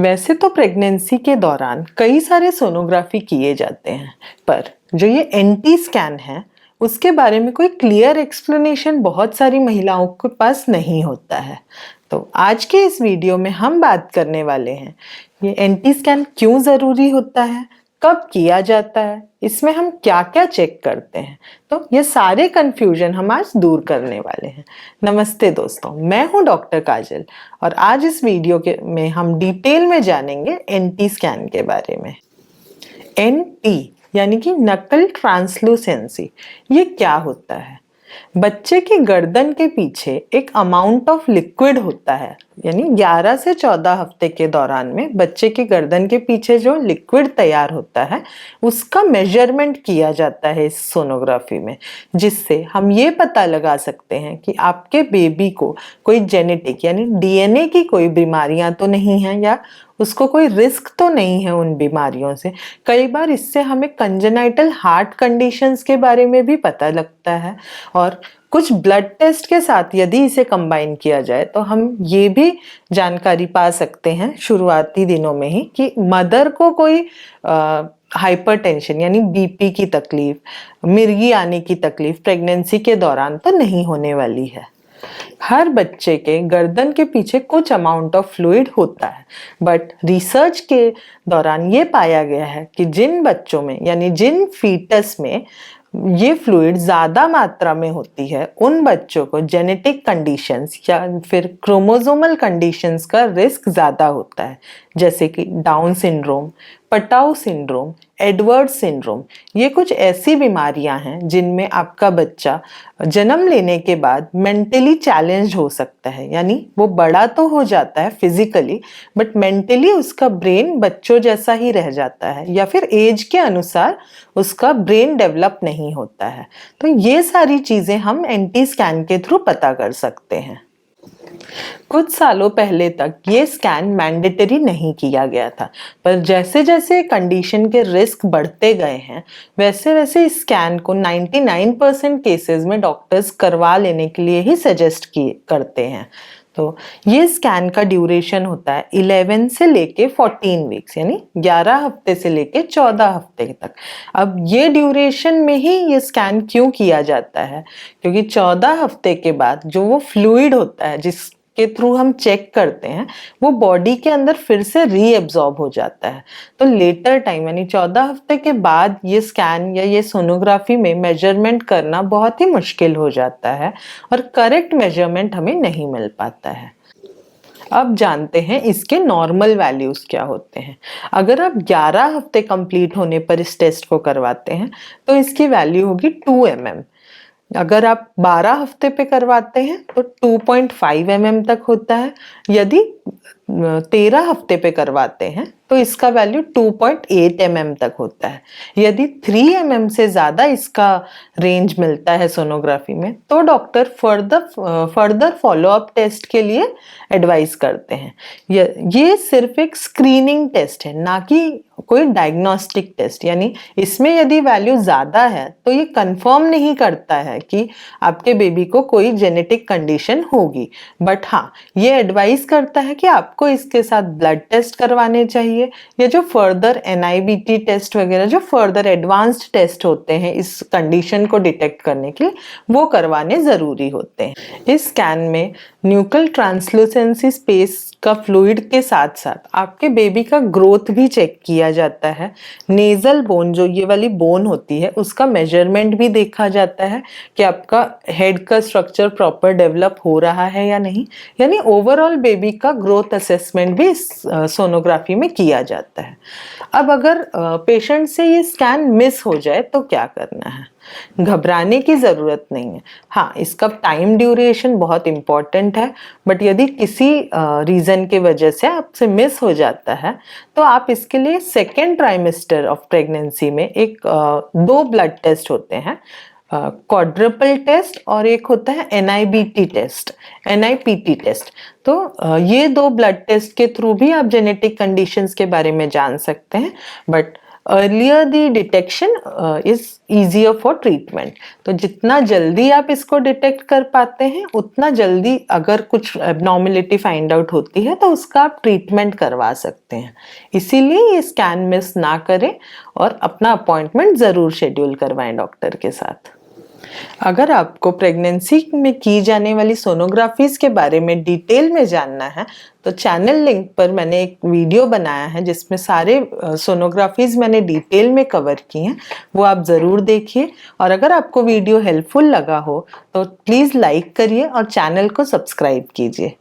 वैसे तो प्रेगनेंसी के दौरान कई सारे सोनोग्राफी किए जाते हैं, पर जो ये एनटी स्कैन है उसके बारे में कोई क्लियर एक्सप्लेनेशन बहुत सारी महिलाओं के पास नहीं होता है। तो आज के इस वीडियो में हम बात करने वाले हैं ये एनटी स्कैन क्यों ज़रूरी होता है, कब किया जाता है, इसमें हम क्या क्या चेक करते हैं। तो ये सारे कंफ्यूजन हम आज दूर करने वाले हैं। नमस्ते दोस्तों, मैं हूं डॉक्टर काजल और आज इस वीडियो में हम डिटेल में जानेंगे एनटी स्कैन के बारे में। एनटी यानी कि नकल ट्रांसलूसेंसी, ये क्या होता है? बच्चे की गर्दन के पीछे एक अमाउंट ऑफ लिक्विड होता है, यानी 11 से 14 हफ्ते के दौरान में बच्चे की गर्दन के पीछे जो लिक्विड तैयार होता है उसका मेजरमेंट किया जाता है इस सोनोग्राफी में, जिससे हम ये पता लगा सकते हैं कि आपके बेबी को कोई जेनेटिक यानी डीएनए की कोई बीमारियां तो नहीं है या उसको कोई रिस्क तो नहीं है उन बीमारियों से। कई बार इससे हमें कंजेनाइटल हार्ट कंडीशंस के बारे में भी पता लगता है और कुछ ब्लड टेस्ट के साथ यदि इसे कंबाइन किया जाए तो हम ये भी जानकारी पा सकते हैं शुरुआती दिनों में ही कि मदर को कोई हाइपरटेंशन यानी बीपी की तकलीफ, मिर्गी आने की तकलीफ प्रेगनेंसी के दौरान तो नहीं होने वाली है। हर बच्चे के गर्दन के पीछे कुछ अमाउंट ऑफ फ्लूइड होता है, बट रिसर्च के दौरान ये पाया गया है कि जिन बच्चों में यानी जिन फीटस में ये फ्लूइड ज़्यादा मात्रा में होती है उन बच्चों को जेनेटिक कंडीशंस या फिर क्रोमोसोमल कंडीशंस का रिस्क ज़्यादा होता है, जैसे कि down syndrome, Patau syndrome, Edward syndrome. ये कुछ ऐसी बीमारियां हैं जिनमें आपका बच्चा जन्म लेने के बाद मेंटली चैलेंज हो सकता है, यानी वो बड़ा तो हो जाता है फिजिकली बट मेंटली उसका ब्रेन बच्चों जैसा ही रह जाता है या फिर एज के अनुसार उसका ब्रेन डेवलप नहीं होता है। तो ये सारी चीज़ें हम एनटी स्कैन के थ्रू पता कर सकते हैं। कुछ सालों पहले तक ये स्कैन मैंडेटरी नहीं किया गया था, पर जैसे जैसे कंडीशन के रिस्क बढ़ते गए हैं वैसे वैसे इस स्कैन को 99% केसेस में डॉक्टर्स करवा लेने के लिए ही सजेस्ट करते हैं। तो ये स्कैन का ड्यूरेशन होता है 11 से लेके 14 वीक्स, यानी 11 हफ्ते से लेके 14 हफ्ते तक। अब ये ड्यूरेशन में ही ये स्कैन क्यों किया जाता है? क्योंकि 14 हफ्ते के बाद जो वो फ्लूइड होता है जिसके थ्रू हम चेक करते हैं वो बॉडी के अंदर फिर से रीएब्जॉर्ब हो जाता है। तो लेटर टाइम यानी 14 हफ्ते के बाद ये स्कैन या ये सोनोग्राफी में मेजरमेंट करना बहुत ही मुश्किल हो जाता है और करेक्ट मेजरमेंट हमें नहीं मिल पाता है। अब जानते हैं इसके नॉर्मल वैल्यूज क्या होते हैं। अगर आप 11 हफ्ते कंप्लीट होने पर इस टेस्ट को करवाते हैं तो इसकी वैल्यू होगी 2 mm। अगर आप 12 हफ्ते पे करवाते हैं तो 2.5 mm तक होता है। यदि 13 हफ्ते पे करवाते हैं तो इसका वैल्यू 2.8 mm तक होता है। यदि 3 mm से ज़्यादा इसका रेंज मिलता है सोनोग्राफी में तो डॉक्टर फर्दर फॉलोअप टेस्ट के लिए एडवाइस करते हैं। ये सिर्फ एक स्क्रीनिंग टेस्ट है, ना कि कोई डायग्नोस्टिक टेस्ट। यानी इसमें यदि वैल्यू ज़्यादा है तो ये कंफर्म नहीं करता है कि आपके बेबी को कोई जेनेटिक कंडीशन होगी, बट हाँ ये एडवाइस करता है कि आपको इसके साथ ब्लड टेस्ट करवाने चाहिए या जो फर्दर एनआईबीटी टेस्ट वगैरह जो फर्दर एडवांस्ड टेस्ट होते हैं इस कंडीशन को डिटेक्ट करने के लिए वो करवाने ज़रूरी होते हैं। इस स्कैन में न्यूक्लियर ट्रांसलूसेंसी स्पेस का फ्लूइड के साथ साथ आपके बेबी का ग्रोथ भी चेक किया जाता है। नेजल बोन जो ये वाली बोन होती है उसका मेजरमेंट भी देखा जाता है कि आपका हेड का स्ट्रक्चर प्रॉपर डेवलप हो रहा है या नहीं, यानी ओवरऑल बेबी का ग्रोथ असेसमेंट भी इस सोनोग्राफी में किया जाता है। अब अगर पेशेंट से ये स्कैन मिस हो जाए तो क्या करना है? घबराने की ज़रूरत नहीं है। हाँ, इसका टाइम ड्यूरेशन बहुत इम्पॉर्टेंट है, बट यदि किसी रीज़न के वजह से आपसे मिस हो जाता है तो आप इसके लिए सेकेंड ट्राइमेस्टर ऑफ प्रेगनेंसी में एक 2 ब्लड टेस्ट होते हैं, क्वाड्रपल टेस्ट और एक होता है एनआईबीटी टेस्ट, एनआईपीटी टेस्ट। तो ये 2 ब्लड टेस्ट के थ्रू भी आप जेनेटिक कंडीशंस के बारे में जान सकते हैं, but earlier the detection is easier for treatment. तो जितना जल्दी आप इसको डिटेक्ट कर पाते हैं उतना जल्दी अगर कुछ एबनॉर्मेलिटी फाइंड आउट होती है तो उसका आप ट्रीटमेंट करवा सकते हैं। इसीलिए ये स्कैन मिस ना करें और अपना अपॉइंटमेंट ज़रूर शेड्यूल करवाएं डॉक्टर के साथ। अगर आपको प्रेगनेंसी में की जाने वाली सोनोग्राफीज के बारे में डिटेल में जानना है तो चैनल लिंक पर मैंने एक वीडियो बनाया है जिसमें सारे सोनोग्राफीज मैंने डिटेल में कवर की हैं, वो आप ज़रूर देखिए। और अगर आपको वीडियो हेल्पफुल लगा हो तो प्लीज़ लाइक करिए और चैनल को सब्सक्राइब कीजिए।